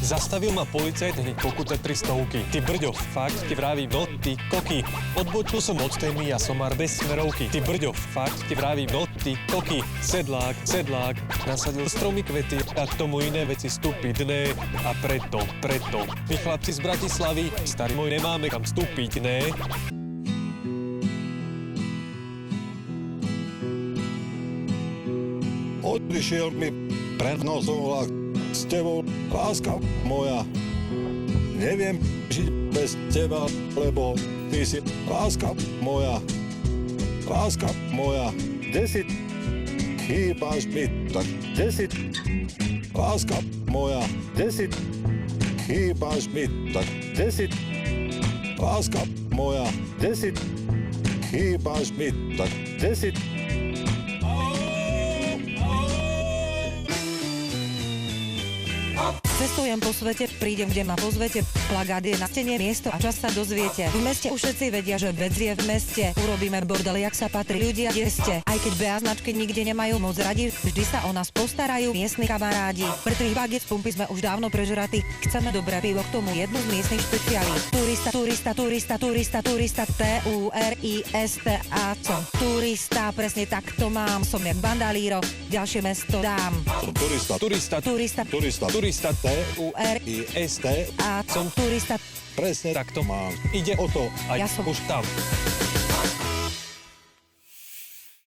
Zastavil ma policajt hneď pokuta 300. Ty brďo, fakt ti vravím, no ty koky. Odbočil som od témy a som mar bez smerovky. Ty brďo, fakt ti vravím, no ty koky. Sedlák, nasadil stromy kvety a k tomu iné veci stupidné. A preto, my chlapci z Bratislavy, starý môj, nemáme kam vstúpiť, ne? Odišiel mi pred nosom vlak s tebou, láska moja. Neviem žiť bez teba, lebo ty si láska moja. Láska moja, kde si chýbaš mi, tak kde si láska moja, kde si chýbaš mi, tak kde si láska moja, kde si chýbaš mi, tak kde si. Cestujem po svete, prídem, kde ma pozvete, plagát je na stene, miesto a čas sa dozviete. V meste už všetci vedia, že vec je v meste. Urobíme bordel, jak sa patrí, ľudia, kde ste. Aj keď BA značky nikde nemajú moc radi, vždy sa o nás postarajú miestni kamarádi. Mŕtvych bagiet z pumpy sme už dávno prežratí. Chceme dobré pivo, k tomu jednu z miestnych špeciálí. Turista, T-U-R-I-S-T-A. Som turista, presne tak to mám. Som jak bandalíro, ďalšie mesto dám. Som turista. T-U-R-I-S-T. A som turista. Presne tak to mám. Ide o to a Ja som už tam.